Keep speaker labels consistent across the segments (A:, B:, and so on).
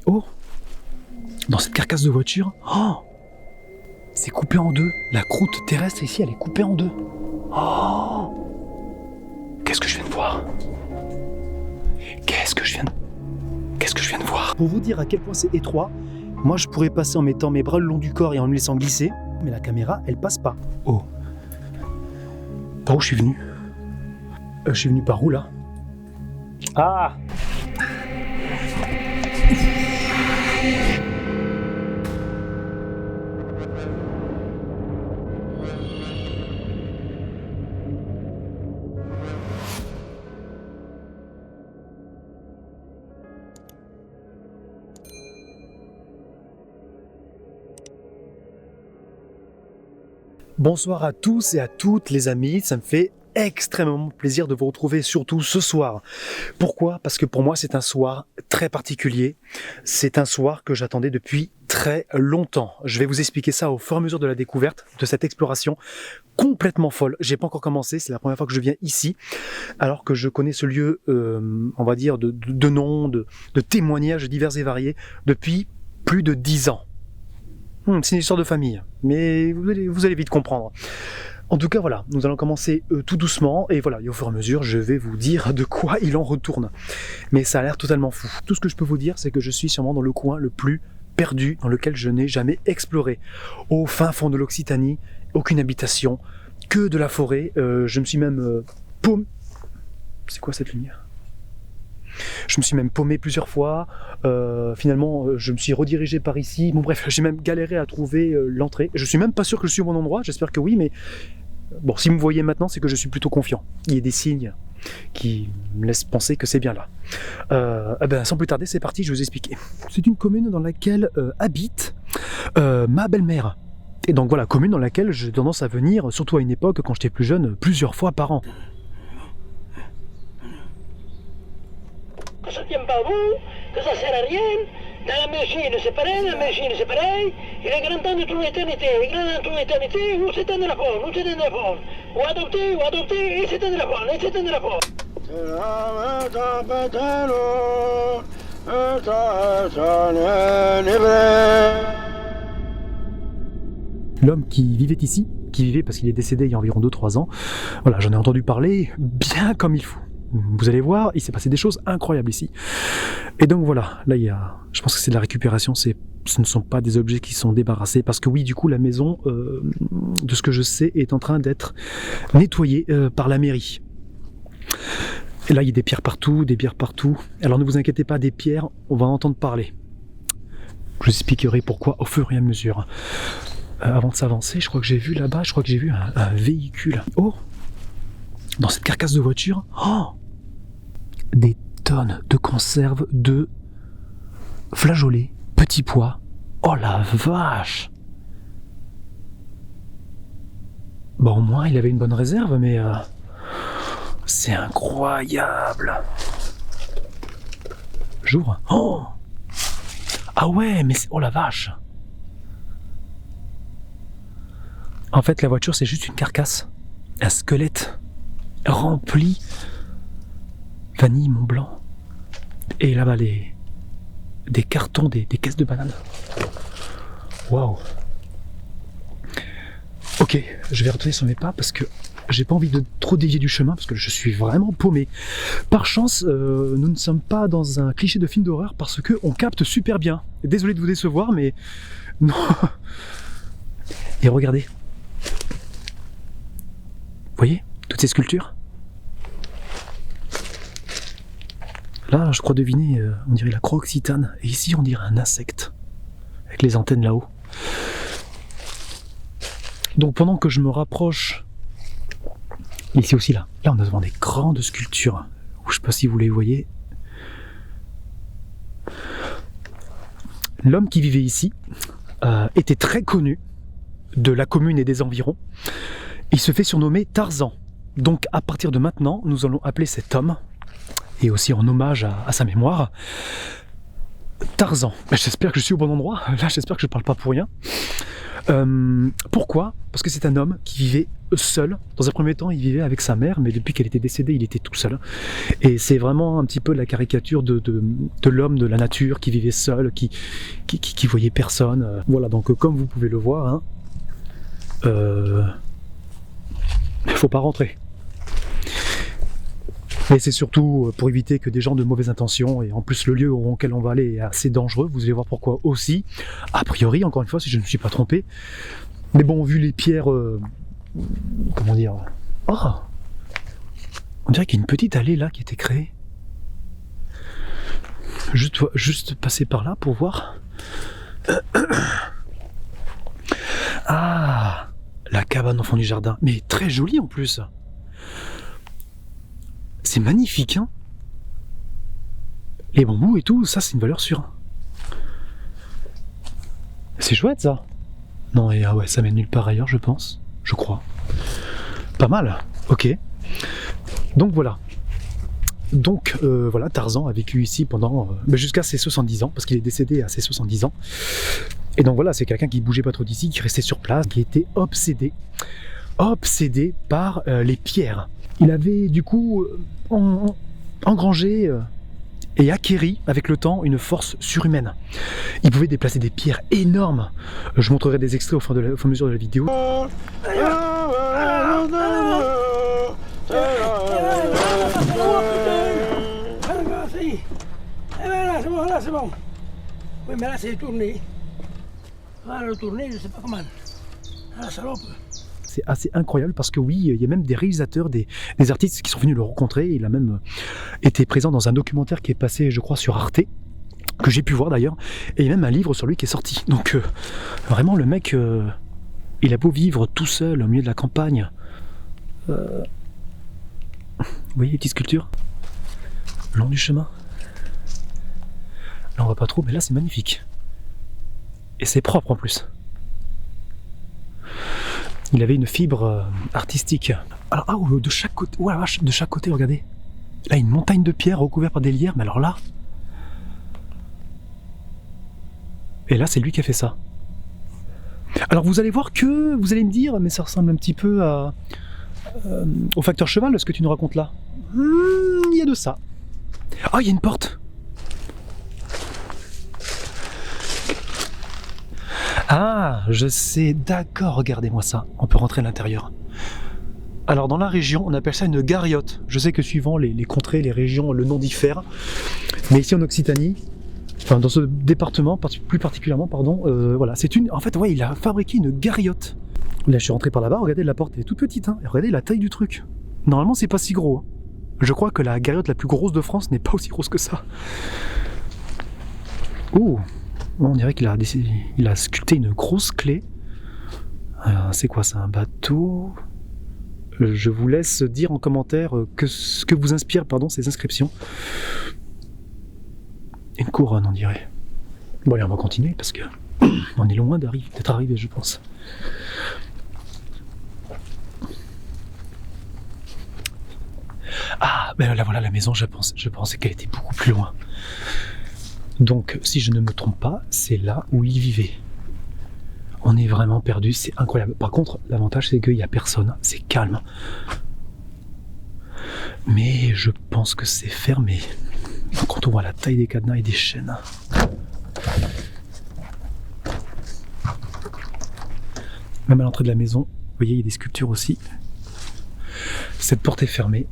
A: Oh, dans cette carcasse de voiture, oh, c'est coupé en deux. La croûte terrestre ici, elle est coupée en deux. Oh, qu'est-ce que je viens de voir? Qu'est-ce que je viens de voir? Pour vous dire à quel point c'est étroit, moi je pourrais passer en mettant mes bras le long du corps et en me laissant glisser, mais la caméra, elle passe pas. Oh, par où je suis venu? Je suis venu par où là? Ah! Bonsoir à tous et à toutes les amis, ça me fait extrêmement plaisir de vous retrouver, surtout ce soir. Pourquoi? Parce que pour moi c'est un soir très particulier, c'est un soir que j'attendais depuis très longtemps. Je vais vous expliquer ça au fur et à mesure de la découverte de cette exploration complètement folle. J'ai pas encore commencé, c'est la première fois que je viens ici, alors que je connais ce lieu, on va dire, de noms, de témoignages divers et variés depuis plus de 10 ans. C'est une histoire de famille, mais vous allez vite comprendre. En tout cas, voilà, nous allons commencer tout doucement, et voilà, et au fur et à mesure, je vais vous dire de quoi il en retourne. Mais ça a l'air totalement fou. Tout ce que je peux vous dire, c'est que je suis sûrement dans le coin le plus perdu, dans lequel je n'ai jamais exploré. Au fin fond de l'Occitanie, aucune habitation, que de la forêt. Je me suis même paumé... C'est quoi cette lumière ? Je me suis même paumé plusieurs fois, finalement je me suis redirigé par ici, bon bref, j'ai même galéré à trouver l'entrée. Je suis même pas sûr que je suis au bon endroit, j'espère que oui, mais bon, si vous me voyez maintenant, c'est que je suis plutôt confiant. Il y a des signes qui me laissent penser que c'est bien là. Sans plus tarder, c'est parti, je vais vous expliquer. C'est une commune dans laquelle habite ma belle-mère. Et donc voilà, commune dans laquelle j'ai tendance à venir, surtout à une époque, quand j'étais plus jeune, plusieurs fois par an.
B: Que ça tient pas bon, que ça sert à rien. Dans la machine c'est pareil, dans la machine c'est pareil. Il est grand temps de trouver l'éternité. Il est grand temps de trouver l'éternité, ou c'est un de la forme, ou c'est un de la forme. Ou adopter, et c'est un de la forme, et c'est un de la forme.
A: L'homme qui vivait ici, qui vivait parce qu'il est décédé il y a environ 2-3 ans, voilà, j'en ai entendu parler bien comme il faut. Vous allez voir, il s'est passé des choses incroyables ici. Et donc voilà, là il y a, je pense que c'est de la récupération, ce ne sont pas des objets qui sont débarrassés, parce que oui, du coup la maison, de ce que je sais, est en train d'être nettoyée par la mairie. Et là il y a des pierres partout, des pierres partout. Alors ne vous inquiétez pas, des pierres, on va en entendre parler. Je vous expliquerai pourquoi au fur et à mesure. Avant de s'avancer, je crois que j'ai vu là-bas, un véhicule. Oh! Dans cette carcasse de voiture, oh, des tonnes de conserves de flageolets, petits pois. Oh la vache! Bon, au moins il avait une bonne réserve, mais c'est incroyable. J'ouvre. Oh! Ah ouais, mais oh la vache! En fait, la voiture, c'est juste une carcasse, un squelette rempli vanille Mont Blanc, et là-bas des cartons, des caisses de bananes. Waouh. Ok, je vais retourner sur mes pas parce que j'ai pas envie de trop dévier du chemin parce que je suis vraiment paumé. Par chance, nous ne sommes pas dans un cliché de film d'horreur parce que on capte super bien. Désolé de vous décevoir, mais non. Et regardez, vous voyez toutes ces sculptures? Là, je crois deviner, on dirait la croix occitane. Et ici, on dirait un insecte, avec les antennes là-haut. Donc pendant que je me rapproche, ici aussi, là on a devant des grandes sculptures. Je ne sais pas si vous les voyez. L'homme qui vivait ici était très connu de la commune et des environs. Il se fait surnommer Tarzan. Donc à partir de maintenant, nous allons appeler cet homme, et aussi en hommage à sa mémoire, Tarzan. J'espère que je suis au bon endroit. Là, j'espère que je ne parle pas pour rien. Pourquoi? Parce que c'est un homme qui vivait seul. Dans un premier temps, il vivait avec sa mère, mais depuis qu'elle était décédée, il était tout seul. Et c'est vraiment un petit peu la caricature de l'homme de la nature qui vivait seul, qui voyait personne. Voilà, donc comme vous pouvez le voir, hein, il ne faut pas rentrer. Mais c'est surtout pour éviter que des gens de mauvaises intentions, et en plus le lieu auquel on va aller est assez dangereux, vous allez voir pourquoi aussi, a priori, encore une fois, si je ne me suis pas trompé. Mais bon, vu les pierres, comment dire, oh, on dirait qu'il y a une petite allée là qui a été créée. Juste passer par là pour voir. Ah, la cabane au fond du jardin, mais très jolie en plus. C'est magnifique, hein. Les bambous et tout, ça c'est une valeur sûre. C'est chouette ça. Non, et ah ouais, ça mène nulle part ailleurs, je pense. Je crois. Pas mal, ok. Donc voilà. Donc voilà, Tarzan a vécu ici pendant jusqu'à ses 70 ans, parce qu'il est décédé à ses 70 ans. Et donc voilà, c'est quelqu'un qui bougeait pas trop d'ici, qui restait sur place, qui était obsédé par les pierres. Il avait du coup engrangé et acquéri avec le temps une force surhumaine. Il pouvait déplacer des pierres énormes. Je montrerai des extraits au fur et à mesure de la vidéo.
B: C'est bon. Oui, mais là, c'est tourné. Voilà, le tourné, je sais pas comment. Ah, salope.
A: C'est assez incroyable parce que oui, il y a même des réalisateurs, des artistes qui sont venus le rencontrer. Il a même été présent dans un documentaire qui est passé, je crois, sur Arte, que j'ai pu voir d'ailleurs. Et il y a même un livre sur lui qui est sorti. Donc vraiment, le mec, il a beau vivre tout seul au milieu de la campagne. Vous voyez les petites sculptures le long du chemin. Là on voit pas trop, mais là c'est magnifique. Et c'est propre en plus. Il avait une fibre artistique. Alors, de chaque côté, oh la vache, de chaque côté, regardez. Là, une montagne de pierres recouverte par des lierres, mais alors là. Et là, c'est lui qui a fait ça. Alors, vous allez voir que, vous allez me dire, mais ça ressemble un petit peu au facteur cheval, ce que tu nous racontes là. Il y a de ça. Ah, il y a une porte. Ah, je sais, d'accord, regardez-moi ça, on peut rentrer à l'intérieur. Alors dans la région, on appelle ça une gariote. Je sais que suivant les contrées, les régions, le nom diffère. Mais ici en Occitanie, enfin dans ce département, plus particulièrement, pardon, voilà, c'est une... En fait, ouais, il a fabriqué une gariote. Là, je suis rentré par là-bas, regardez, la porte elle est toute petite, hein, et regardez la taille du truc. Normalement, c'est pas si gros. Hein. Je crois que la gariote la plus grosse de France n'est pas aussi grosse que ça. Ouh. On dirait qu'il a sculpté une grosse clé. C'est quoi ça, un bateau? Je vous laisse dire en commentaire ce que vous inspire ces inscriptions. Une couronne, on dirait. Bon allez, on va continuer parce que on est loin d'être arrivé, je pense. Ah, ben là voilà la maison, je pensais qu'elle était beaucoup plus loin. Donc, si je ne me trompe pas, c'est là où il vivait. On est vraiment perdu, c'est incroyable. Par contre, l'avantage, c'est qu'il n'y a personne, c'est calme. Mais je pense que c'est fermé. Quand on voit la taille des cadenas et des chaînes. Même à l'entrée de la maison, vous voyez, il y a des sculptures aussi. Cette porte est fermée.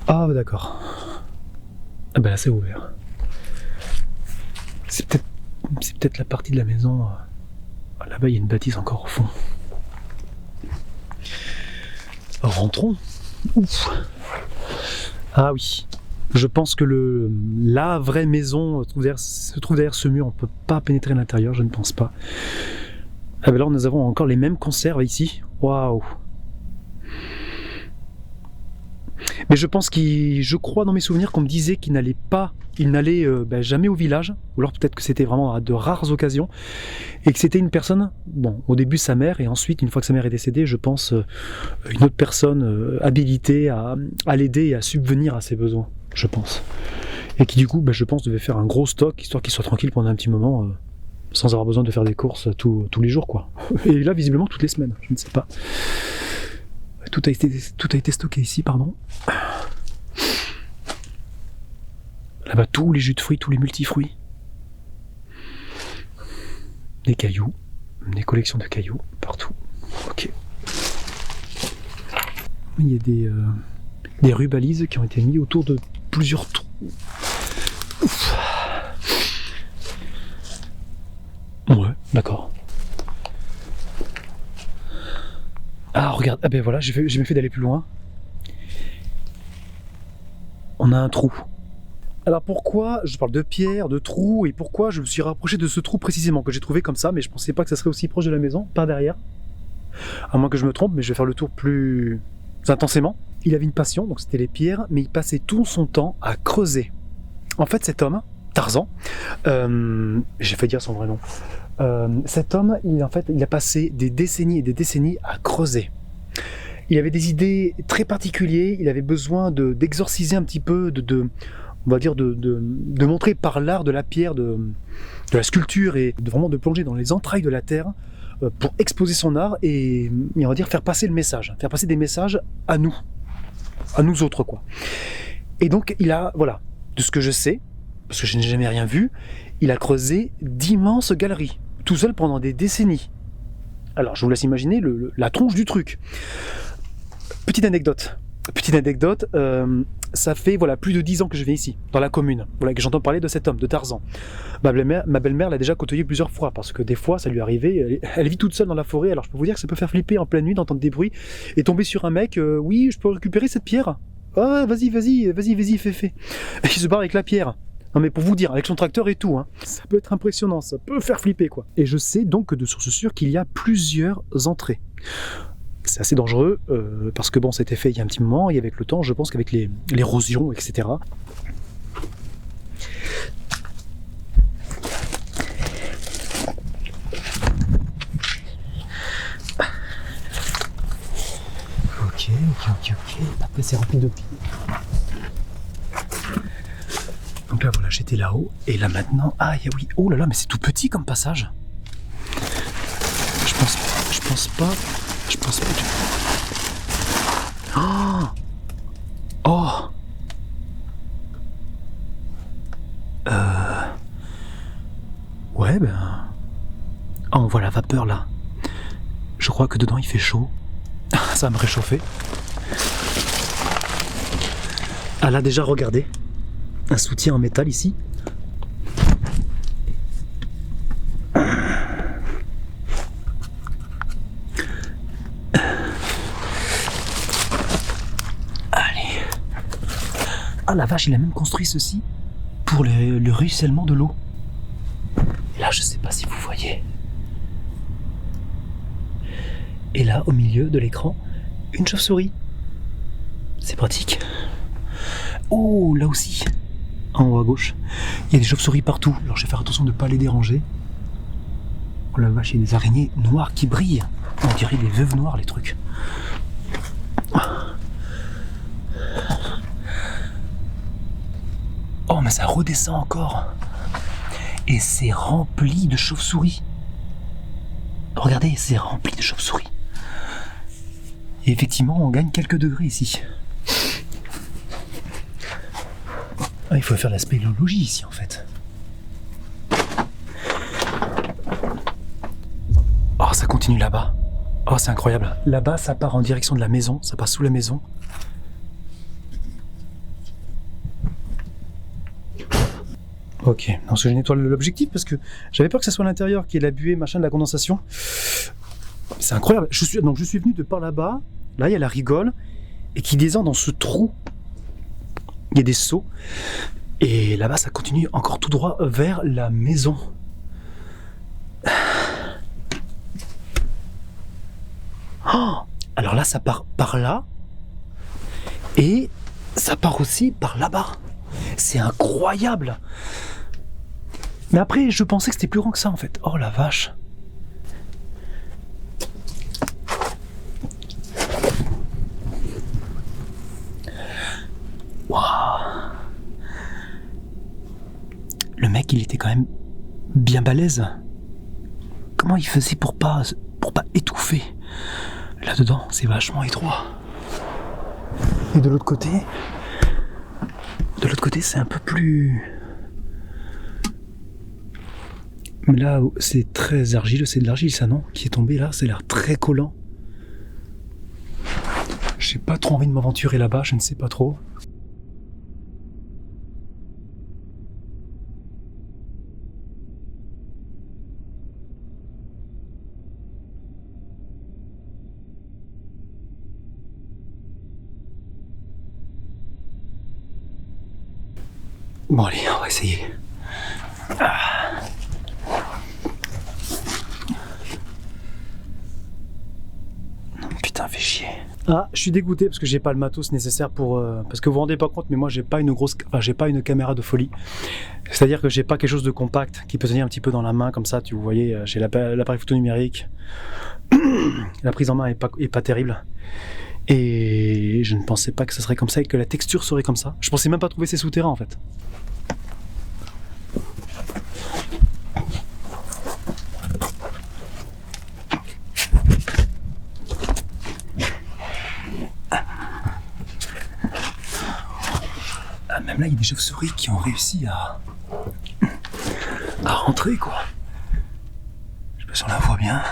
A: Ah d'accord. Ah ben là c'est ouvert. C'est peut-être la partie de la maison. Là-bas il y a une bâtisse encore au fond. Rentrons. Ouf. Ah oui. Je pense que la vraie maison se trouve derrière ce mur. On ne peut pas pénétrer à l'intérieur, je ne pense pas. Ah ben là nous avons encore les mêmes conserves ici. Waouh. Mais je crois dans mes souvenirs qu'on me disait qu'il n'allait jamais au village, ou alors peut-être que c'était vraiment à de rares occasions, et que c'était une personne, bon, au début sa mère, et ensuite, une fois que sa mère est décédée, je pense une autre personne habilitée à l'aider et à subvenir à ses besoins, je pense. Et qui du coup, je pense, devait faire un gros stock, histoire qu'il soit tranquille pendant un petit moment, sans avoir besoin de faire des courses tous les jours, quoi. Et là, visiblement, toutes les semaines, je ne sais pas. Tout a été stocké ici, pardon. Là-bas, tous les jus de fruits, tous les multifruits. Des cailloux, des collections de cailloux, partout. Ok. Il y a des rubalises qui ont été mis autour de plusieurs trous. Ouf. Ouais, d'accord. Ah, regarde, ah ben voilà, j'ai bien fait d'aller plus loin. On a un trou. Alors pourquoi je parle de pierre, de trou, et pourquoi je me suis rapproché de ce trou précisément, que j'ai trouvé comme ça, mais je pensais pas que ça serait aussi proche de la maison, par derrière. À moins que je me trompe, mais je vais faire le tour plus intensément. Il avait une passion, donc c'était les pierres, mais il passait tout son temps à creuser. En fait, cet homme, Tarzan, j'ai fait dire son vrai nom, cet homme, il a passé des décennies et des décennies à creuser. Il avait des idées très particulières, il avait besoin d'exorciser un petit peu, on va dire de montrer par l'art de la pierre, de la sculpture, et vraiment de plonger dans les entrailles de la terre pour exposer son art et on va dire faire passer le message, faire passer des messages à nous autres, quoi. Et donc il a, voilà, de ce que je sais, parce que je n'ai jamais rien vu, il a creusé d'immenses galeries, tout seul pendant des décennies. Alors je vous laisse imaginer la tronche du truc. Petite anecdote, ça fait plus de 10 ans que je viens ici, dans la commune, que j'entends parler de cet homme, de Tarzan. Ma belle-mère l'a déjà côtoyé plusieurs fois, parce que des fois ça lui arrivait, elle vit toute seule dans la forêt, alors je peux vous dire que ça peut faire flipper en pleine nuit d'entendre des bruits, et tomber sur un mec, oui, je peux récupérer cette pierre. Ah, vas-y, fais. Et il se barre avec la pierre. Non mais pour vous dire, avec son tracteur et tout, ça peut être impressionnant, ça peut faire flipper, quoi. Et je sais donc de source sûre qu'il y a plusieurs entrées. C'est assez dangereux, parce que bon, c'était fait il y a un petit moment, et avec le temps, je pense qu'avec l'érosion, etc. Ok. Après, c'est rempli de pieds. Donc là, voilà, j'étais là-haut, et là maintenant, oui, oh là là, mais c'est tout petit comme passage. Je pense pas du tout. Oh. Ouais, on voit la vapeur là. Je crois que dedans il fait chaud. Ça va me réchauffer. Ah là, déjà, regardez. Un soutien en métal ici. Ah la vache, il a même construit ceci pour le ruissellement de l'eau. Et là, je sais pas si vous voyez. Et là, au milieu de l'écran, une chauve-souris. C'est pratique. Oh, là aussi, en haut à gauche, il y a des chauves-souris partout. Alors je vais faire attention de ne pas les déranger. Oh la vache, il y a des araignées noires qui brillent. On dirait des veuves noires, les trucs. Oh, mais ça redescend encore. Et c'est rempli de chauves-souris. Regardez, c'est rempli de chauves-souris. Et effectivement, on gagne quelques degrés ici. Il faut faire la spéléologie ici, en fait. Oh, ça continue là-bas. Oh, c'est incroyable. Là-bas, ça part en direction de la maison. Ça passe sous la maison. Ok, non, parce que je nettoie l'objectif parce que j'avais peur que ça soit à l'intérieur, qu'il y ait la buée, machin, de la condensation. C'est incroyable. Je suis venu de par là-bas. Là, il y a la rigole. Et qui descend dans ce trou. Il y a des seaux. Et là-bas, ça continue encore tout droit vers la maison. Oh, alors là, ça part par là. Et ça part aussi par là-bas. C'est incroyable. Mais après, je pensais que c'était plus grand que ça, en fait. Oh la vache. Waouh. le mec, il était quand même bien balèze. Comment il faisait pour pas étouffer? Là-dedans, c'est vachement étroit. Et de l'autre côté, c'est un peu plus... Mais là, c'est très argileux, c'est de l'argile ça, non? Qui est tombé là, ça a l'air très collant. J'ai pas trop envie de m'aventurer là-bas, je ne sais pas trop. Bon allez, on va essayer. Non, putain, fait chier. Ah, je suis dégoûté parce que j'ai pas le matos nécessaire pour... parce que vous vous rendez pas compte, mais moi j'ai pas une caméra de folie. C'est-à-dire que j'ai pas quelque chose de compact qui peut tenir un petit peu dans la main comme ça, vous voyez, j'ai l'appareil photo numérique. La prise en main est pas terrible. Et je ne pensais pas que ça serait comme ça et que la texture serait comme ça. Je pensais même pas trouver ces souterrains en fait. Ah, même là, il y a des chauves-souris qui ont réussi à rentrer quoi. Je sais pas si on la voit bien.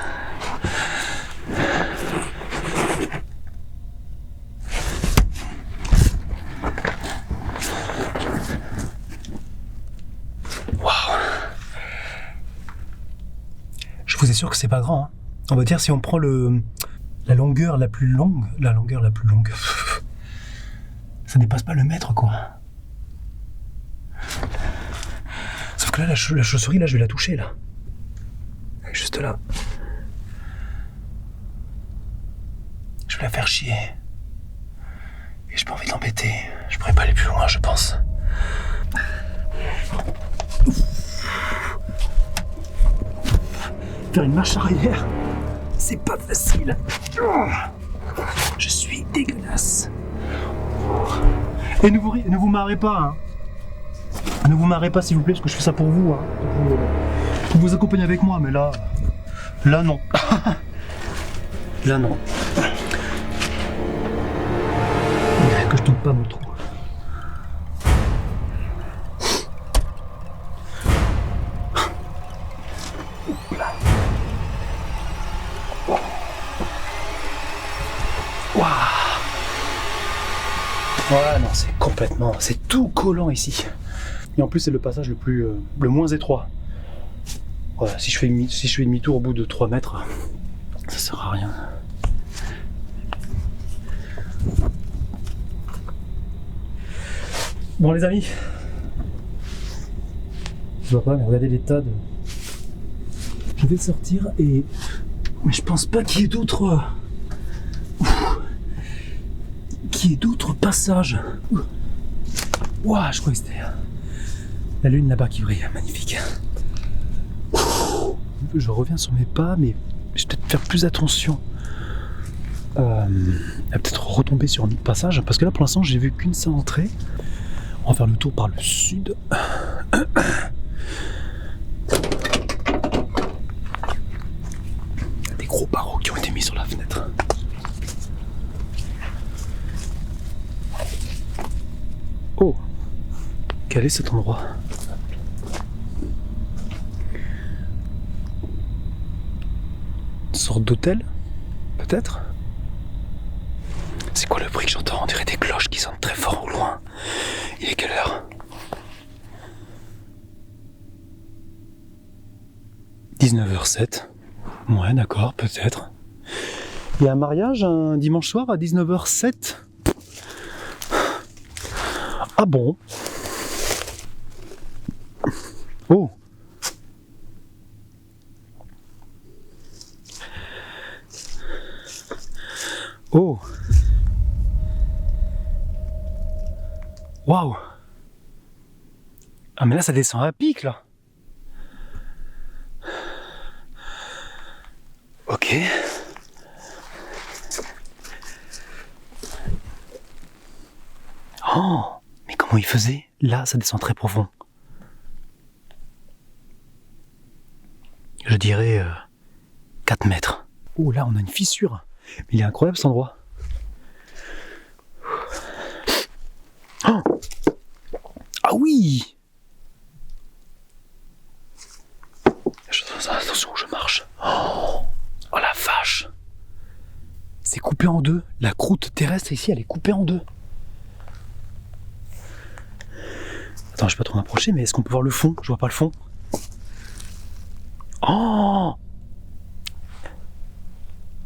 A: Je vous assure que c'est pas grand. Hein. On va dire si on prend la longueur la plus longue, ça dépasse pas le mètre quoi. Sauf que là, la chauve-souris, là, je vais la toucher là. Juste là. Je vais la faire chier. Et j'ai pas envie de l'embêter. Je pourrais pas aller plus loin, je pense. Faire une marche arrière, c'est pas facile. Je suis dégueulasse. Et ne vous marrez pas, hein. Ne vous marrez pas s'il vous plaît, parce que je fais ça pour vous, hein. Pour vous accompagner avec moi, mais là non. Là non. Il dirait que je tombe pas mon trou. Voilà, non, c'est tout collant ici. Et en plus, c'est le passage le moins étroit. Voilà, si je fais demi-tour au bout de 3 mètres, ça sert à rien. Bon les amis, je vois pas, mais regardez l'état de... Je vais sortir et... Mais je pense pas qu'il y ait d'autres... passages. Ouah, je crois que c'était la lune là-bas qui brille, magnifique. Je reviens sur mes pas, mais je vais peut-être faire plus attention à peut-être retomber sur un autre passage, parce que là pour l'instant j'ai vu qu'une seule entrée. On va faire le tour par le sud. Des gros barreaux qui ont été mis sur la fenêtre. Oh, quel est cet endroit? Une sorte d'hôtel, peut-être? C'est quoi le bruit que j'entends? On dirait des cloches qui sonnent très fort au loin. Il est quelle heure? 19h07. Ouais, d'accord, peut-être. Il y a un mariage un dimanche soir à 19h07? Ah bon? Oh! Oh! Waouh! Ah mais là ça descend à pic là! Ok. Oh! Mais comment il faisait? Là ça descend très profond. dirais 4 mètres. Oh là, on a une fissure. Mais il est incroyable cet endroit. Oh, ah oui! Attention où je marche. Oh la vache! C'est coupé en deux. La croûte terrestre ici, elle est coupée en deux. Attends, je vais pas trop m'approcher, mais est-ce qu'on peut voir le fond? Je vois pas le fond. Oh!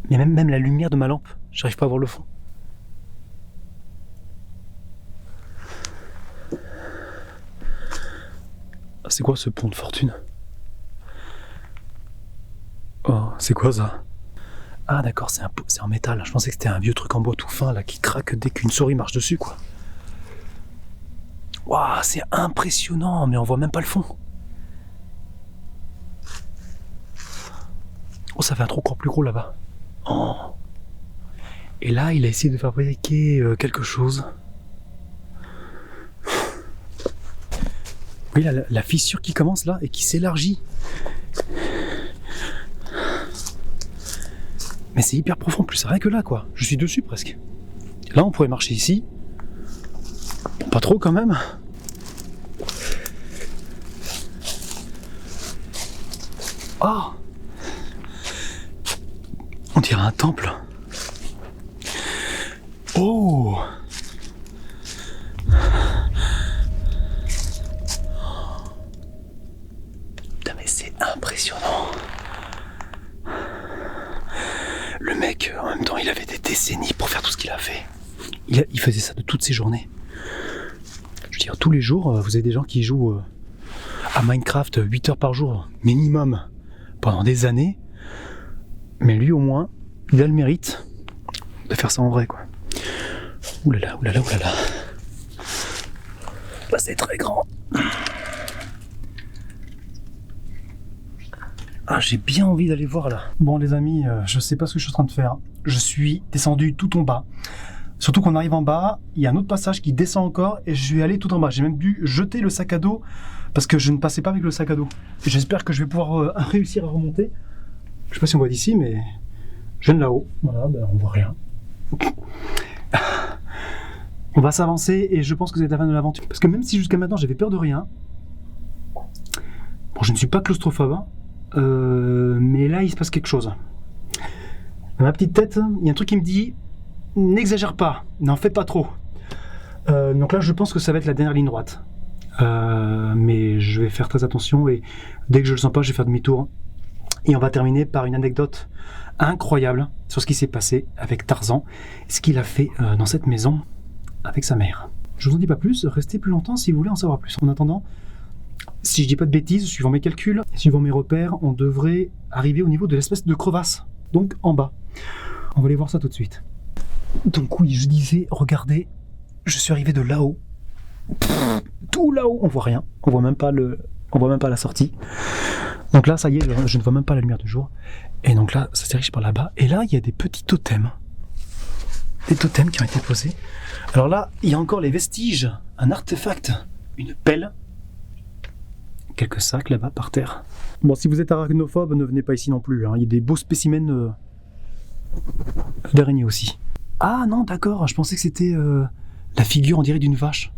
A: Mais même la lumière de ma lampe, j'arrive pas à voir le fond. C'est quoi ce pont de fortune? Oh, c'est quoi ça? Ah d'accord, c'est en métal. Je pensais que c'était un vieux truc en bois tout fin là qui craque dès qu'une souris marche dessus quoi. Waouh, c'est impressionnant, mais on voit même pas le fond. Oh, ça fait un trou encore plus gros là-bas. Oh. Et là, il a essayé de fabriquer quelque chose. Oui, la fissure qui commence là et qui s'élargit. Mais c'est hyper profond, plus rien que là quoi. Je suis dessus presque. Là, on pourrait marcher ici. Bon, pas trop quand même. Oh! On dirait un temple. Oh! Putain, mais c'est impressionnant. Le mec, en même temps, il avait des décennies pour faire tout ce qu'il a fait. Il faisait ça de toutes ses journées. Je veux dire, tous les jours, vous avez des gens qui jouent à Minecraft 8 heures par jour, minimum, pendant des années. Mais lui, au moins, il a le mérite de faire ça en vrai, quoi. Oulala, oulala, oulala. Là, c'est très grand. Ah, j'ai bien envie d'aller voir là. Bon les amis, je sais pas ce que je suis en train de faire. Je suis descendu tout en bas. Surtout qu'on arrive en bas, il y a un autre passage qui descend encore et je vais aller tout en bas. J'ai même dû jeter le sac à dos parce que je ne passais pas avec le sac à dos. Et j'espère que je vais pouvoir réussir à remonter. Je sais pas si on voit d'ici, mais je viens de là-haut. Voilà, ben on voit rien. On va s'avancer et je pense que c'est la fin de l'aventure. Parce que même si jusqu'à maintenant j'avais peur de rien, bon, je ne suis pas claustrophobe, hein. Mais là il se passe quelque chose. Dans ma petite tête, il y a un truc qui me dit n'exagère pas, n'en fais pas trop. Donc là je pense que ça va être la dernière ligne droite. Mais je vais faire très attention et dès que je le sens pas, je vais faire demi-tour. Et on va terminer par une anecdote incroyable sur ce qui s'est passé avec Tarzan, ce qu'il a fait dans cette maison avec sa mère. Je vous en dis pas plus, restez plus longtemps si vous voulez en savoir plus. En attendant, si je dis pas de bêtises, suivant mes calculs, suivant mes repères, on devrait arriver au niveau de l'espèce de crevasse, donc en bas. On va aller voir ça tout de suite. Donc oui, je disais, regardez, je suis arrivé de là-haut. Tout là-haut, on voit rien, on voit même pas la sortie. Donc là, ça y est, je ne vois même pas la lumière du jour. Et donc là, ça se dirige par là-bas. Et là, il y a des petits totems. Des totems qui ont été posés. Alors là, il y a encore les vestiges, un artefact, une pelle, quelques sacs là-bas par terre. Bon, si vous êtes arachnophobe, ne venez pas ici non plus, hein. Il y a des beaux spécimens d'araignées aussi. Ah non, d'accord, je pensais que c'était la figure, on dirait, d'une vache.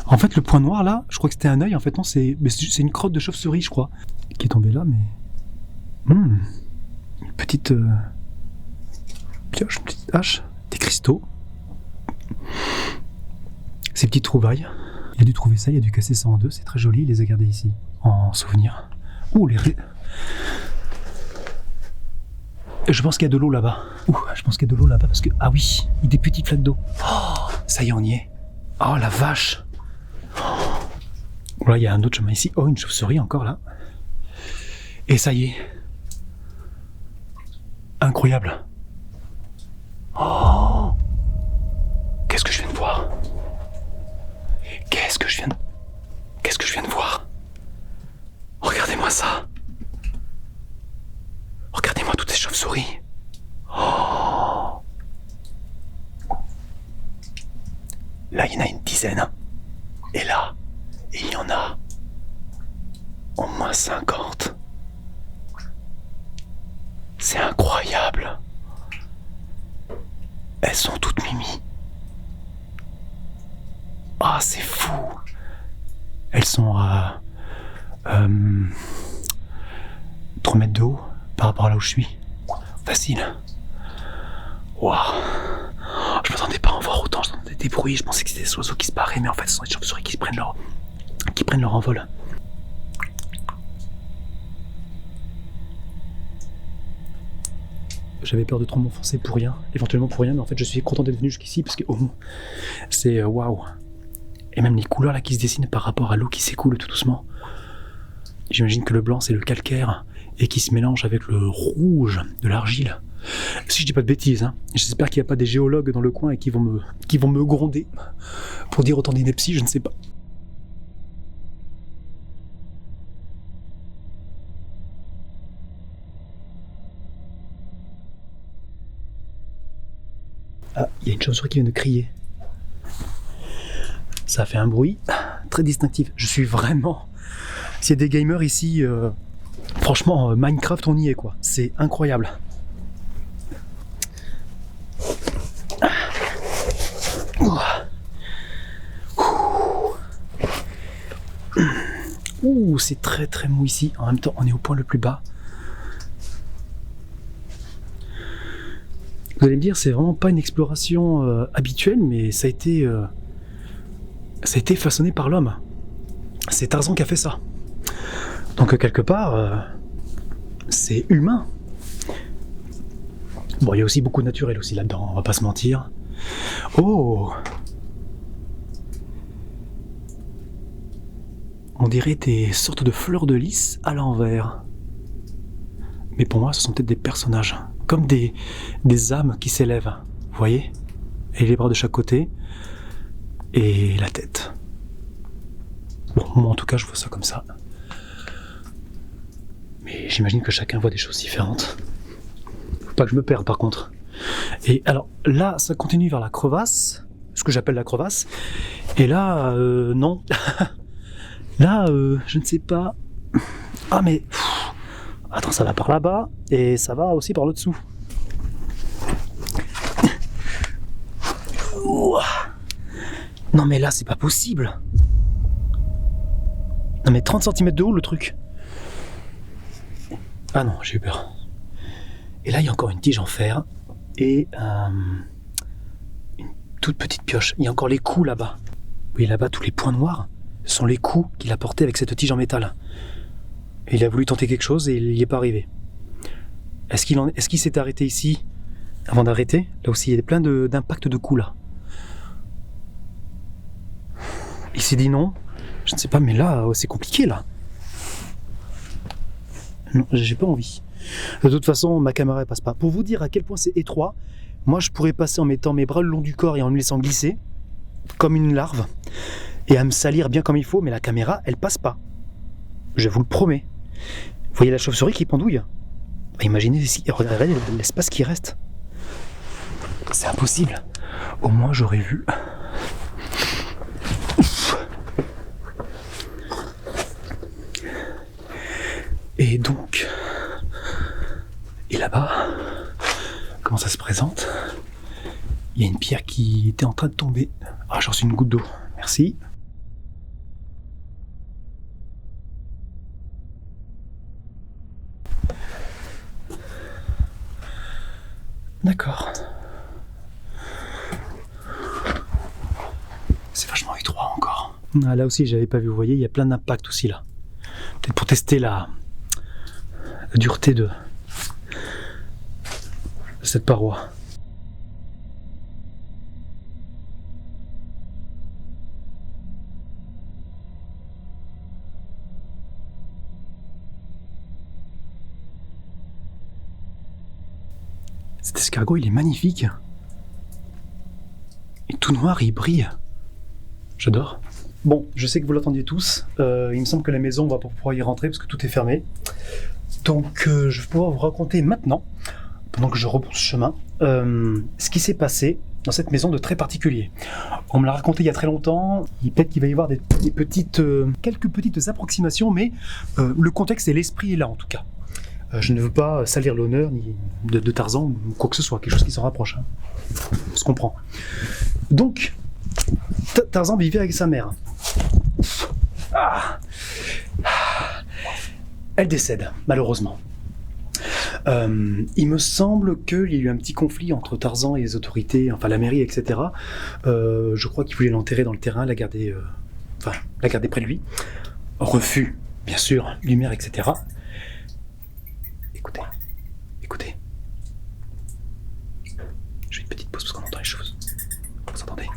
A: En fait, le point noir là, je crois que c'était un œil. En fait, non, c'est une crotte de chauve-souris, je crois, qui est tombée là, mais... Une petite pioche, une petite hache, des cristaux. Ces petites trouvailles. Il a dû trouver ça, il a dû casser ça en deux, c'est très joli, il les a gardés ici, en souvenir. Ouh, je pense qu'il y a de l'eau là-bas. Ouh, je pense qu'il y a de l'eau là-bas parce que... Ah oui, il y a des petites flaques d'eau. Oh, ça y est, on y est. Oh, la vache. Oh, là, il y a un autre chemin ici. Oh, une chauve-souris encore là. Et ça y est. Incroyable. Oh, qu'est-ce que je viens de voir? Qu'est-ce que je viens de voir? Regardez-moi ça. Regardez-moi toutes ces chauves-souris. Oh. Là, il y en a une dizaine. Et là, il y en a au moins 50. C'est incroyable. Elles sont toutes mimi. Ah, c'est fou. Elles sont à 3 mètres de haut par rapport à là où je suis. Facile. Waouh. Je m'attendais pas à en voir autant, j'entendais des bruits, je pensais que c'était des oiseaux qui se barraient, mais en fait ce sont des chauves-souris qui prennent leur envol. J'avais peur de trop m'enfoncer pour rien, éventuellement pour rien, mais en fait je suis content d'être venu jusqu'ici parce que c'est waouh. Et même les couleurs là qui se dessinent par rapport à l'eau qui s'écoule tout doucement. J'imagine que le blanc c'est le calcaire et qui se mélange avec le rouge de l'argile. Si je dis pas de bêtises, hein. J'espère qu'il n'y a pas des géologues dans le coin et qui vont me gronder pour dire autant d'inepties, je ne sais pas. Ah, il y a une chauve-souris qui vient de crier. Ça a fait un bruit très distinctif. Je suis vraiment... S'il y a des gamers ici, franchement, Minecraft, on y est, quoi. C'est incroyable. Ouh, c'est très très mou ici. En même temps, on est au point le plus bas. Vous allez me dire, c'est vraiment pas une exploration habituelle, mais ça a été façonné par l'homme. C'est Tarzan qui a fait ça. Donc quelque part, c'est humain. Bon, il y a aussi beaucoup de naturel aussi là-dedans, on va pas se mentir. Oh! On dirait des sortes de fleurs de lys à l'envers. Mais pour moi, ce sont peut-être des personnages. Comme des âmes qui s'élèvent. Vous voyez? Et les bras de chaque côté. Et la tête. Bon, moi en tout cas, je vois ça comme ça. Mais j'imagine que chacun voit des choses différentes. Faut pas que je me perde par contre. Et alors, là, ça continue vers la crevasse. Ce que j'appelle la crevasse. Et là, non. Là, je ne sais pas. Ah mais... Attends, ça va par là-bas, et ça va aussi par le dessous. Non mais là, c'est pas possible. Non mais 30 cm de haut, le truc. Ah non, j'ai eu peur. Et là, il y a encore une tige en fer, et une toute petite pioche. Il y a encore les coups là-bas. Oui, là-bas, tous les points noirs sont les coups qu'il a portés avec cette tige en métal. Et il a voulu tenter quelque chose et il n'y est pas arrivé. Est-ce qu'il s'est arrêté ici avant d'arrêter? Là aussi, il y a plein d'impacts de coups là. Il s'est dit non. Je ne sais pas, mais là, c'est compliqué là. Non, j'ai pas envie. De toute façon, ma caméra elle passe pas. Pour vous dire à quel point c'est étroit, moi je pourrais passer en mettant mes bras le long du corps et en me laissant glisser, comme une larve, et à me salir bien comme il faut, mais la caméra, elle passe pas. Je vous le promets. Vous voyez la chauve-souris qui pendouille? Imaginez ici, regardez l'espace qui reste. C'est impossible. Au moins j'aurais vu. Et donc, et là-bas, comment ça se présente? Il y a une pierre qui était en train de tomber. Ah, j'en suis une goutte d'eau. Merci. D'accord. C'est vachement étroit encore. Ah, là aussi, j'avais pas vu. Vous voyez, il y a plein d'impacts aussi là. Peut-être pour tester la dureté de cette paroi. Cet escargot, il est magnifique. Il est tout noir et il brille. J'adore. Bon, je sais que vous l'attendiez tous. Il me semble que la maison, on va pas pouvoir y rentrer parce que tout est fermé. Donc, je vais pouvoir vous raconter maintenant, pendant que je rebrousse chemin, ce qui s'est passé dans cette maison de très particulier. On me l'a raconté il y a très longtemps. Peut-être qu'il va y avoir quelques petites approximations, mais le contexte et l'esprit est là en tout cas. Je ne veux pas salir l'honneur ni de Tarzan ou quoi que ce soit, quelque chose qui s'en rapproche. Hein. On se comprend. Donc, Tarzan vivait avec sa mère. Elle décède, malheureusement. Il me semble qu'il y a eu un petit conflit entre Tarzan et les autorités, enfin la mairie, etc. Je crois qu'il voulait l'enterrer dans le terrain, la garder près de lui. Refus, bien sûr, lumière, etc. Écoutez. Je fais une petite pause parce qu'on entend les choses. Vous entendez ?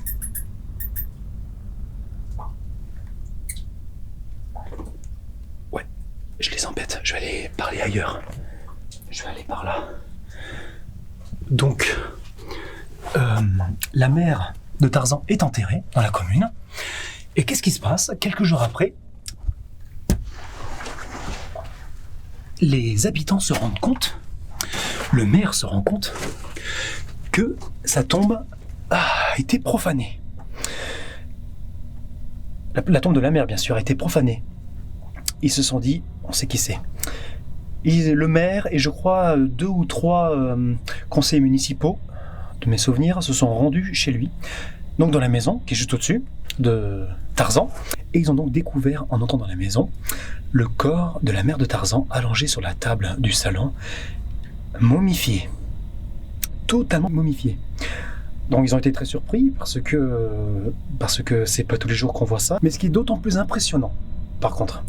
A: Ouais, je les embête, je vais aller parler ailleurs. Je vais aller par là. Donc, la mère de Tarzan est enterrée dans la commune. Et qu'est-ce qui se passe ? Quelques jours après, les habitants se rendent compte, le maire se rend compte, que sa tombe a été profanée. La tombe de la mère, bien sûr, a été profanée. Ils se sont dit, on sait qui c'est. Le maire et je crois 2 ou 3 conseillers municipaux, de mes souvenirs, se sont rendus chez lui, donc dans la maison, qui est juste au-dessus de Tarzan. Et ils ont donc découvert, en entrant dans la maison, le corps de la mère de Tarzan allongé sur la table du salon, momifié. Totalement momifié. Donc ils ont été très surpris parce que c'est pas tous les jours qu'on voit ça. Mais ce qui est d'autant plus impressionnant, par contre,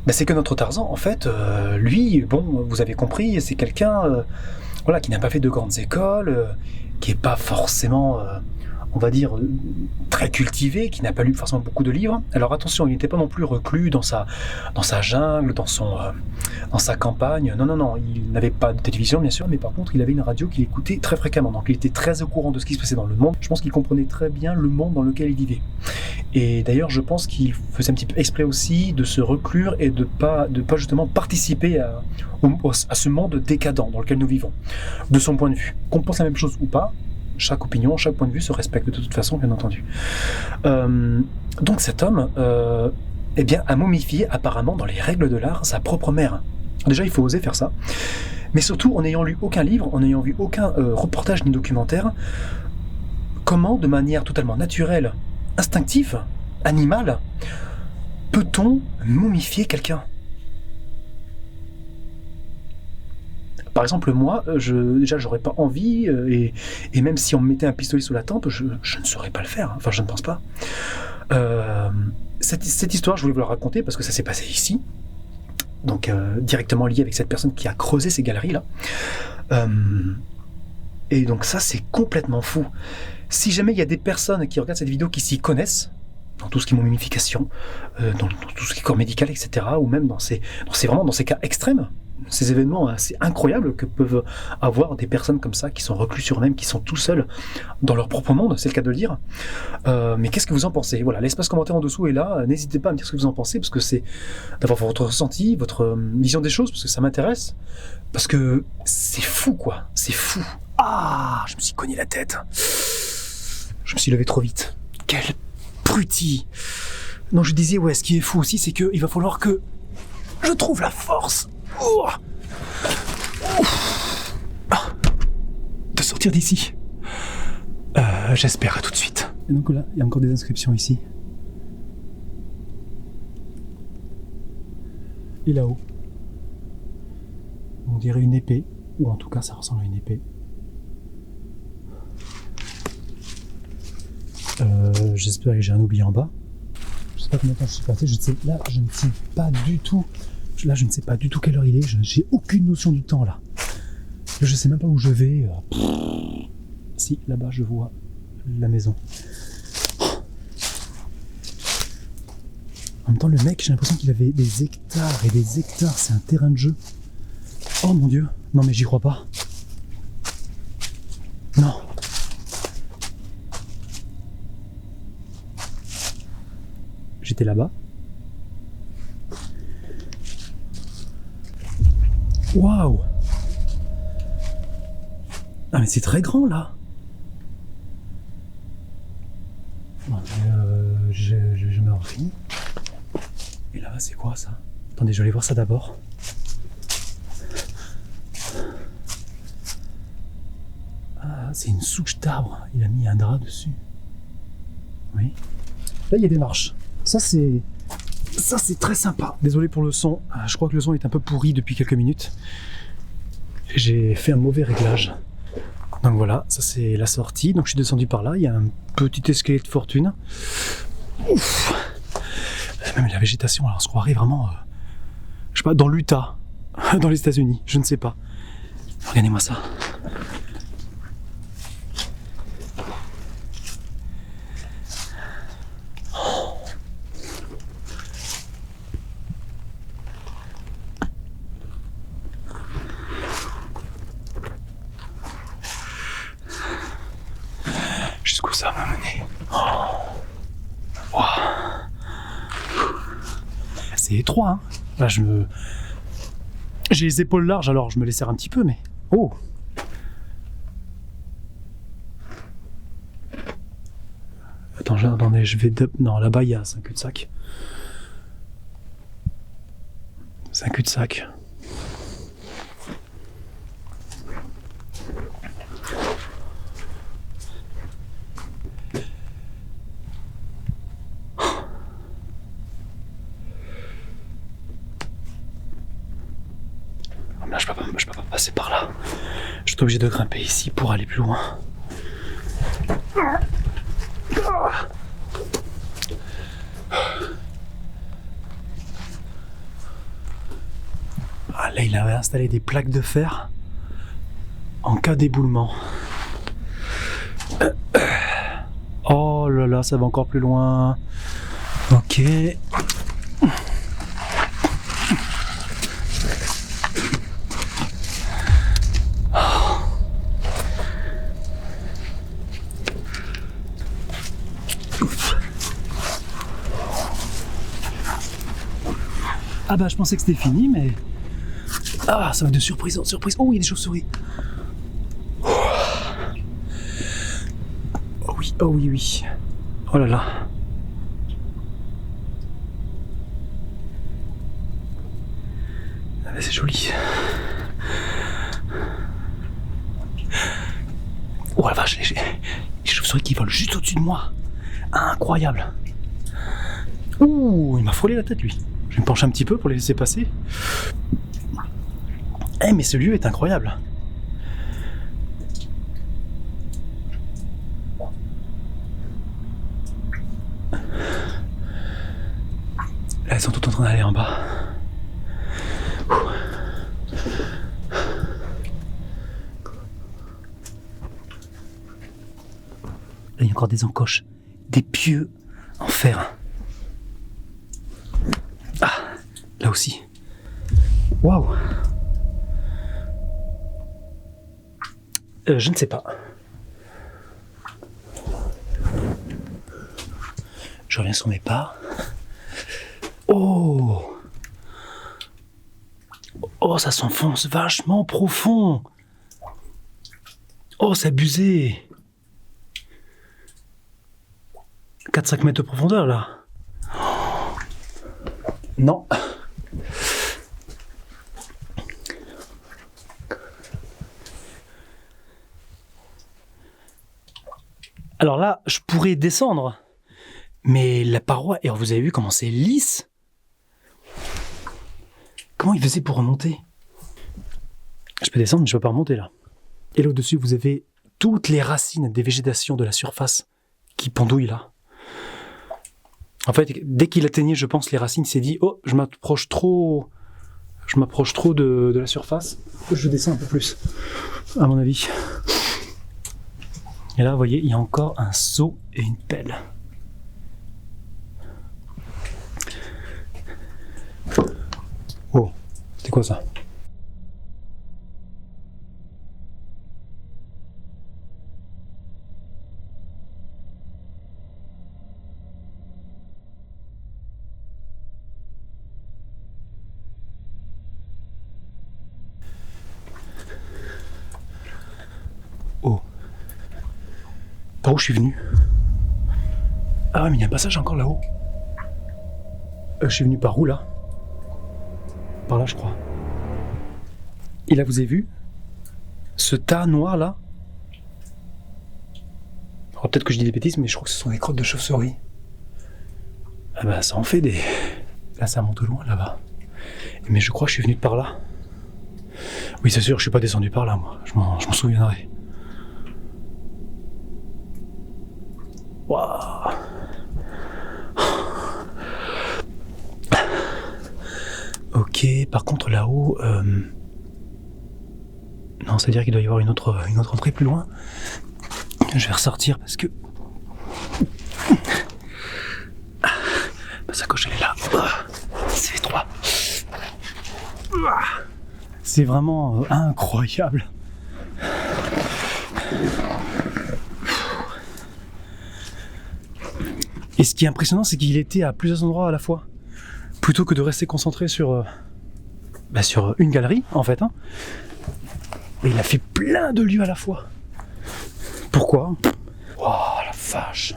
A: c'est que notre Tarzan, en fait, lui, bon, vous avez compris, c'est quelqu'un qui n'a pas fait de grandes écoles, qui n'est pas forcément, on va dire, très cultivé, qui n'a pas lu forcément beaucoup de livres. Alors attention, il n'était pas non plus reclus dans sa jungle, dans sa campagne. Non, il n'avait pas de télévision, bien sûr, mais par contre, il avait une radio qu'il écoutait très fréquemment. Donc il était très au courant de ce qui se passait dans le monde. Je pense qu'il comprenait très bien le monde dans lequel il vivait. Et d'ailleurs, je pense qu'il faisait un petit peu exprès aussi de se reclure et de pas justement participer à ce monde décadent dans lequel nous vivons, de son point de vue. Qu'on pense la même chose ou pas, chaque opinion, chaque point de vue se respecte de toute façon, bien entendu. Donc cet homme a momifié apparemment dans les règles de l'art sa propre mère. Déjà, il faut oser faire ça. Mais surtout, en n'ayant lu aucun livre, en n'ayant vu aucun reportage ni documentaire, comment, de manière totalement naturelle, instinctive, animale, peut-on momifier quelqu'un ? Par exemple, moi, j'aurais pas envie, et même si on me mettait un pistolet sous la tempe, je ne saurais pas le faire. Enfin, je ne pense pas. Cette histoire, je voulais vous la raconter parce que ça s'est passé ici. Donc, directement lié avec cette personne qui a creusé ces galeries-là. Et donc ça, c'est complètement fou. Si jamais il y a des personnes qui regardent cette vidéo qui s'y connaissent, dans tout ce qui est momification, dans tout ce qui est corps médical, etc., ou même dans ces cas extrêmes, ces événements assez incroyables que peuvent avoir des personnes comme ça, qui sont reclus sur eux-mêmes, qui sont tout seuls dans leur propre monde, c'est le cas de le dire. Mais qu'est-ce que vous en pensez ? Voilà, l'espace commentaire en dessous est là, n'hésitez pas à me dire ce que vous en pensez, parce que c'est d'avoir votre ressenti, votre vision des choses, parce que ça m'intéresse, parce que c'est fou, quoi, c'est fou. Ah, je me suis cogné la tête. Je me suis levé trop vite. Quel bruti. Non, je disais, ce qui est fou aussi, c'est qu'il va falloir que je trouve la force de sortir d'ici. J'espère, à tout de suite. Et donc là, il y a encore des inscriptions ici. Et là-haut, on dirait une épée, ou en tout cas ça ressemble à une épée. J'espère que j'ai un oublié en bas. Je sais pas combien de temps je suis passé, je ne sais pas du tout. Là, je ne sais pas du tout quelle heure il est, j'ai aucune notion du temps là. Je sais même pas où je vais. Si, là-bas, je vois la maison. En même temps, le mec, j'ai l'impression qu'il avait des hectares et des hectares, c'est un terrain de jeu. Oh mon Dieu, non mais j'y crois pas. Non. J'étais là-bas. Waouh! Ah mais c'est très grand là! Bon, je me refile. Et là c'est quoi ça? Attendez, je vais aller voir ça d'abord. c'est une souche d'arbre. Il a mis un drap dessus. Oui. Là, il y a des marches. Ça, c'est très sympa. Désolé pour le son. Je crois que le son est un peu pourri depuis quelques minutes. J'ai fait un mauvais réglage. Donc voilà, ça c'est la sortie. Donc je suis descendu par là. Il y a un petit escalier de fortune. Ouf. Même la végétation, alors on se croirait vraiment, je sais pas, dans l'Utah, dans les États-Unis, je ne sais pas. Regardez-moi ça. Jusqu'où ça m'a mené. Wow. C'est étroit, hein. Là, j'ai les épaules larges, alors je me les serre un petit peu, mais... Oh! Attendez, je vais... Non, là-bas, il y a un cul-de-sac. C'est un cul-de-sac. Là, je peux pas passer par là. Je suis obligé de grimper ici pour aller plus loin. Ah, là, il avait installé des plaques de fer en cas d'éboulement. Oh là là, ça va encore plus loin. Ok. Ah bah je pensais que c'était fini, mais... Ah, ça va de surprise en surprise. Oh, il y a des chauves-souris. Oh oui, oh oui, oui. Oh là là. Ah, c'est joli. Oh la vache, les chauves-souris qui volent juste au-dessus de moi. Incroyable. Ouh, il m'a frôlé la tête, lui. Je vais me pencher un petit peu pour les laisser passer. Eh, mais ce lieu est incroyable. Là, elles sont toutes en train d'aller en bas. Là, il y a encore des encoches, des pieux en fer. Ah, là aussi. Waouh. Je ne sais pas. Je reviens sur mes pas. Oh! Oh, ça s'enfonce vachement profond. Oh, c'est abusé. 4-5 mètres de profondeur, là. Oh. Non. Alors là, je pourrais descendre, mais la paroi, et vous avez vu comment c'est lisse. Comment il faisait pour remonter? Je peux descendre, mais je ne peux pas remonter là. Et là au-dessus, vous avez toutes les racines des végétations de la surface qui pendouillent là. En fait, dès qu'il atteignait, je pense, les racines, il s'est dit « Oh, je m'approche trop de la surface. Je descends un peu plus, à mon avis. » Et là, vous voyez, il y a encore un seau et une pelle. Oh, c'était quoi ça? Oh. Par où je suis venu? Ah ouais, mais il y a un passage encore là-haut. Je suis venu par où là? Par là, je crois. Et là, vous avez vu ce tas noir là? Alors peut-être que je dis des bêtises, mais je crois que ce sont des crottes de chauve-souris. Ah bah ça en fait des... Là ça monte loin là-bas. Mais je crois que je suis venu de par là. Oui c'est sûr, je suis pas descendu par là moi, je m'en souviendrai. Waouh. Ok, par contre là-haut... Non, c'est-à-dire qu'il doit y avoir une autre entrée plus loin. Je vais ressortir parce que... Ma sacoche elle est là. C'est étroit. C'est vraiment incroyable. Et ce qui est impressionnant, c'est qu'il était à plusieurs endroits à la fois. Plutôt que de rester concentré sur une galerie, en fait. Et il a fait plein de lieux à la fois. Pourquoi ? Oh la vache.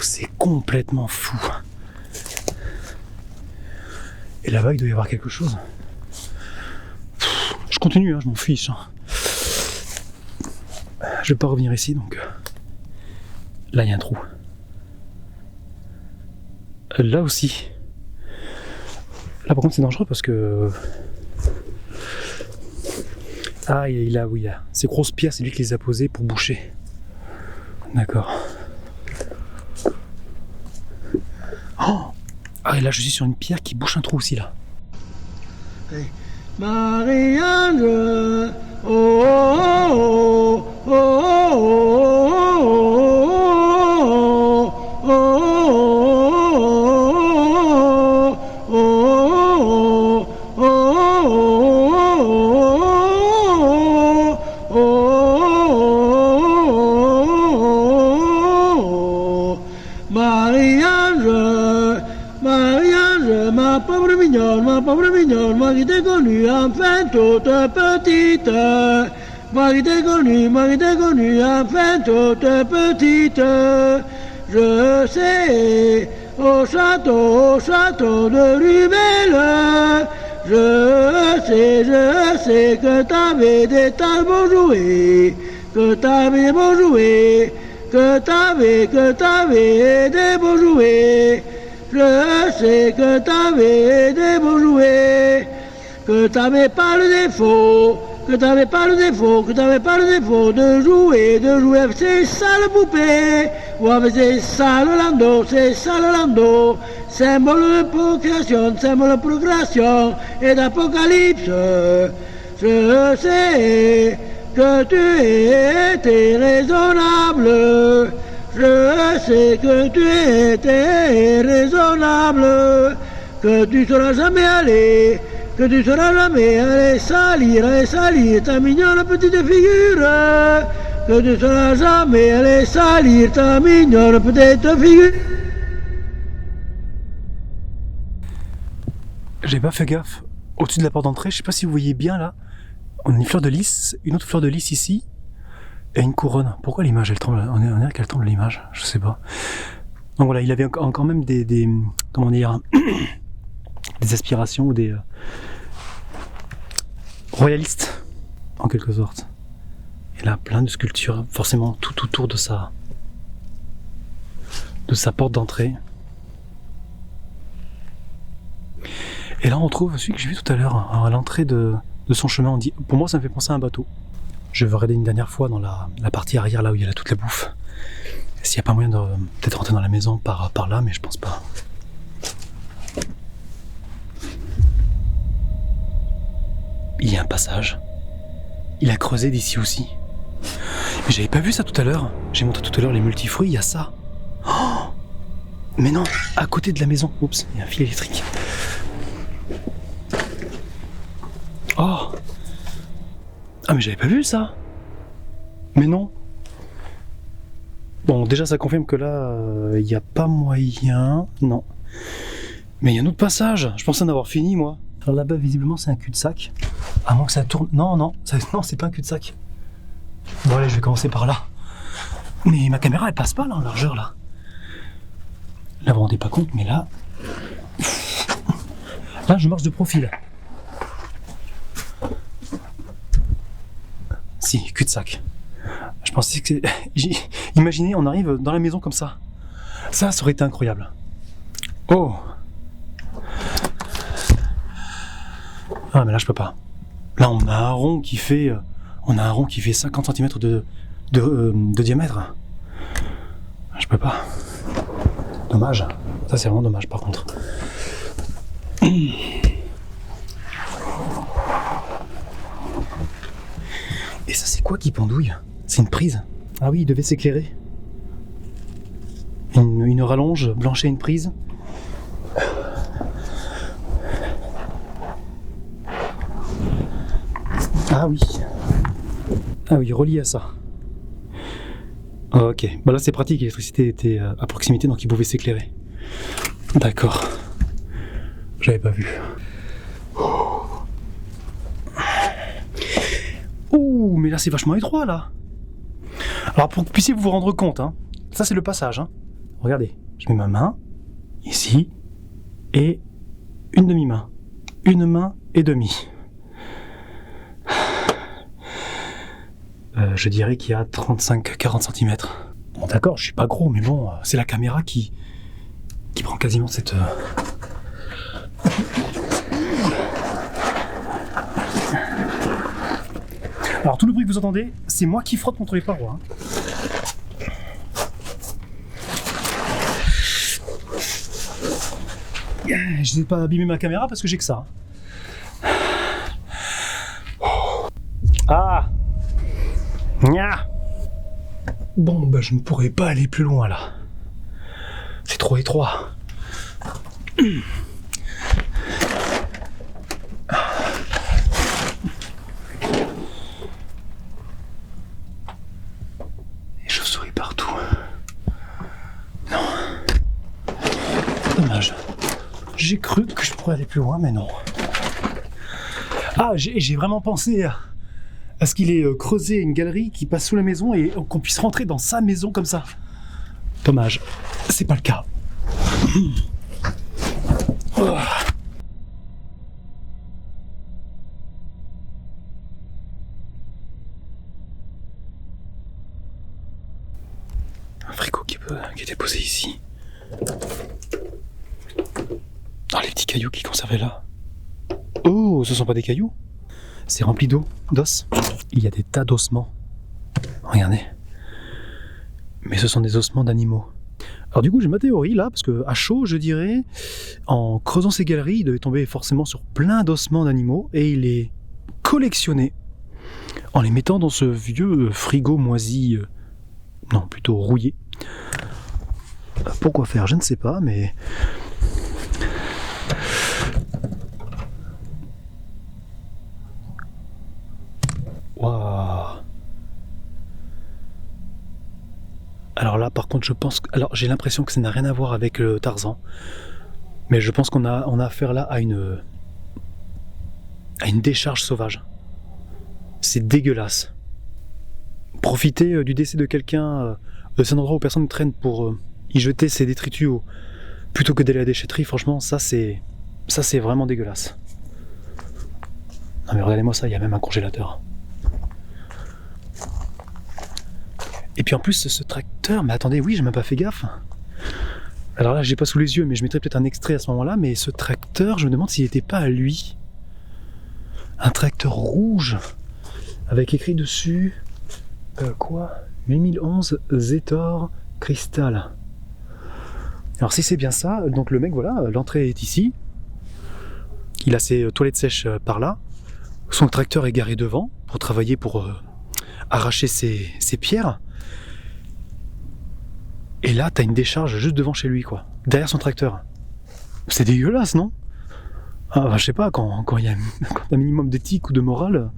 A: C'est complètement fou. Et là-bas, il doit y avoir quelque chose. Je continue, je m'en fiche. Je vais pas revenir ici, donc... Là, il y a un trou. Là aussi. Là, par contre, c'est dangereux parce que... Ah, il a ces grosses pierres, c'est lui qui les a posées pour boucher. D'accord. Oh, ah, et là, je suis sur une pierre qui bouche un trou aussi, là.
B: Hey. Marie-Ange, oh, oh, oh, oh, ma pauvre mignonne, moi qui t'ai connue enfin toute petite. Moi qui t'ai connue enfin toute petite. Je sais, au château de Rubelle. Je sais que t'avais des tas de beaux jouets, que t'avais des beaux jouets, que t'avais des beaux jouets. Je sais que t'avais des beaux jouets, que t'avais pas le défaut, que t'avais pas le défaut de jouer avec ces sales poupées, ou avec ces sales landaux, symbole de procréation et d'apocalypse. Je sais que tu étais raisonnable. Je sais que tu étais raisonnable, que tu seras jamais allé salir ta mignonne petite figure, que tu seras jamais allé salir ta mignonne petite figure.
A: J'ai pas fait gaffe. Au-dessus de la porte d'entrée, je sais pas si vous voyez bien là, on a une fleur de lys, une autre fleur de lys ici. Et une couronne. Pourquoi l'image elle tremble ? On dirait qu'elle tremble l'image, je sais pas. Donc voilà, il avait encore même des comment dire, des aspirations ou des royalistes en quelque sorte. Et là, plein de sculptures, forcément tout autour de sa porte d'entrée. Et là, on retrouve celui que j'ai vu tout à l'heure à l'entrée de son chemin. Pour moi, ça me fait penser à un bateau. Je vais regarder une dernière fois dans la partie arrière, là où il y a toute la bouffe. S'il n'y a pas moyen de peut-être rentrer dans la maison par là, mais je pense pas. Il y a un passage. Il a creusé d'ici aussi. Mais j'avais pas vu ça tout à l'heure. J'ai montré tout à l'heure les multifruits, il y a ça. Oh, mais non, à côté de la maison. Oups, il y a un fil électrique. Oh. Ah mais j'avais pas vu ça. Mais non. Bon déjà ça confirme que là il n'y a pas moyen. Non. Mais il y a un autre passage. Je pensais en avoir fini moi. Alors là-bas visiblement c'est un cul-de-sac. À moins que ça tourne. Non, c'est pas un cul-de-sac. Bon allez je vais commencer par là. Mais ma caméra elle passe pas là en largeur là. Là vous vous rendez pas compte mais là. Là je marche de profil. Si, cul-de-sac. Je Je pensais que imaginez, on arrive dans la maison comme ça. Ça aurait été incroyable. Oh. Ah mais là je peux pas. Là on a un rond qui fait 50 cm de diamètre. Je peux pas. Dommage. Ça c'est vraiment dommage par contre. Et ça c'est quoi qui pendouille? C'est une prise. Ah oui, il devait s'éclairer. Une rallonge blanchie à une prise. Ah oui. Ah oui, relié à ça. Ok, bah là c'est pratique, l'électricité était à proximité donc il pouvait s'éclairer. D'accord. J'avais pas vu. Ouh, mais là c'est vachement étroit là. Alors pour que vous puissiez vous rendre compte, hein, ça c'est le passage. Hein. Regardez, je mets ma main ici et une demi-main. Une main et demie. Je dirais qu'il y a 35-40 cm. Bon d'accord, je suis pas gros, mais bon, c'est la caméra qui prend quasiment cette... Alors tout le bruit que vous entendez, c'est moi qui frotte contre les parois. Hein. Je n'ai pas abîmé ma caméra parce que j'ai que ça. Ah! Nya. Bon, bah je ne pourrais pas aller plus loin là. C'est trop étroit. Les chauves-souris partout. Non. Dommage. J'ai cru que je pourrais aller plus loin, mais non. Ah, j'ai vraiment pensé à ce qu'il ait creusé une galerie qui passe sous la maison et qu'on puisse rentrer dans sa maison comme ça. Dommage, c'est pas le cas. Oh. Un frigo qui était posé ici. Oh, les petits cailloux qui conservaient là. Oh, ce sont pas des cailloux? C'est rempli d'os. Il y a des tas d'ossements. Regardez. Mais ce sont des ossements d'animaux. Alors du coup, j'ai ma théorie là, parce que à chaud, je dirais, en creusant ces galeries, il devait tomber forcément sur plein d'ossements d'animaux et il les collectionnait en les mettant dans ce vieux frigo moisi, non, plutôt rouillé. Pourquoi faire? Je ne sais pas, mais... Waouh. Alors là, par contre, je pense que... Alors, j'ai l'impression que ça n'a rien à voir avec le Tarzan. Mais je pense qu'on a affaire là à une décharge sauvage. C'est dégueulasse. Profiter du décès de quelqu'un, de cet endroit où personne ne traîne pour y jeter ses détritus plutôt que d'aller à la déchetterie, franchement, ça c'est vraiment dégueulasse. Non mais regardez-moi ça, il y a même un congélateur. Et puis en plus, ce tracteur, mais attendez, oui, j'ai même pas fait gaffe. Alors là, j'ai pas sous les yeux, mais je mettrai peut-être un extrait à ce moment-là, mais ce tracteur, je me demande s'il n'était pas à lui. Un tracteur rouge, avec écrit dessus, quoi 8011 Zetor Crystal. Alors si c'est bien ça, donc le mec, voilà, l'entrée est ici. Il a ses toilettes sèches par là. Son tracteur est garé devant, pour travailler, pour arracher ses pierres. Et là, t'as une décharge juste devant chez lui, quoi. Derrière son tracteur. C'est dégueulasse, non? Ah, bah, je sais pas, quand il y a un minimum d'éthique ou de morale,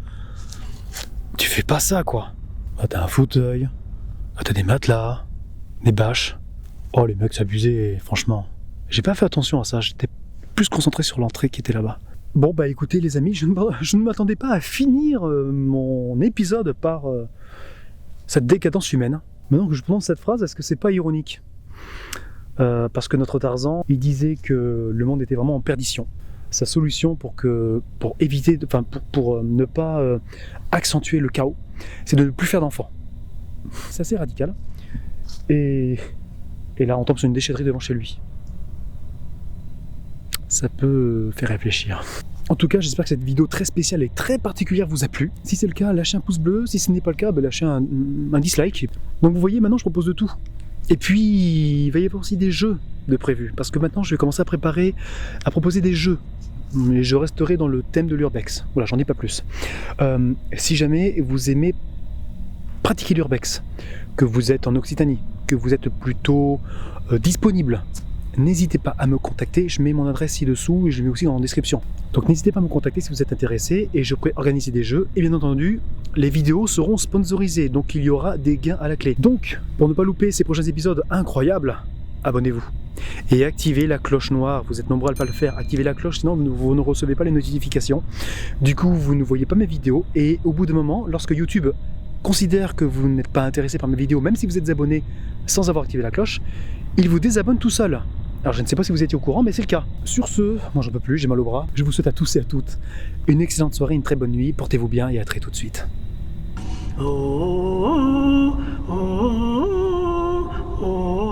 A: tu fais pas ça, quoi. Ah, t'as un fauteuil, ah, t'as des matelas, des bâches. Oh, les mecs s'abusaient, franchement. J'ai pas fait attention à ça, j'étais plus concentré sur l'entrée qui était là-bas. Bon, bah écoutez, les amis, je ne m'attendais pas à finir mon épisode par cette décadence humaine. Maintenant que je prononce cette phrase, est-ce que c'est pas ironique? Parce que notre Tarzan, il disait que le monde était vraiment en perdition. Sa solution pour éviter, pour ne pas accentuer le chaos, c'est de ne plus faire d'enfants. C'est assez radical. Et là, on tombe sur une déchetterie devant chez lui. Ça peut faire réfléchir. En tout cas, j'espère que cette vidéo très spéciale et très particulière vous a plu. Si c'est le cas, lâchez un pouce bleu. Si ce n'est pas le cas, lâchez un dislike. Donc vous voyez, maintenant je propose de tout. Et puis, il va y avoir aussi des jeux de prévus. Parce que maintenant, je vais commencer à proposer des jeux. Mais je resterai dans le thème de l'urbex. Voilà, j'en dis pas plus. Si jamais vous aimez pratiquer l'urbex, que vous êtes en Occitanie, que vous êtes plutôt disponible, n'hésitez pas à me contacter. Je mets mon adresse ci-dessous et je mets aussi en description. Donc n'hésitez pas à me contacter si vous êtes intéressé et je pourrai organiser des jeux. Et bien entendu, les vidéos seront sponsorisées, donc il y aura des gains à la clé. Donc, pour ne pas louper ces prochains épisodes incroyables, abonnez-vous. Et activez la cloche noire. Vous êtes nombreux à ne pas le faire. Activez la cloche, sinon vous ne recevez pas les notifications. Du coup, vous ne voyez pas mes vidéos. Et au bout d'un moment, lorsque YouTube considère que vous n'êtes pas intéressé par mes vidéos, même si vous êtes abonné sans avoir activé la cloche, il vous désabonne tout seul. Alors je ne sais pas si vous étiez au courant, mais c'est le cas. Sur ce, moi j'en peux plus, j'ai mal au bras. Je vous souhaite à tous et à toutes une excellente soirée, une très bonne nuit. Portez-vous bien et à très tout de suite. Oh, oh, oh, oh, oh.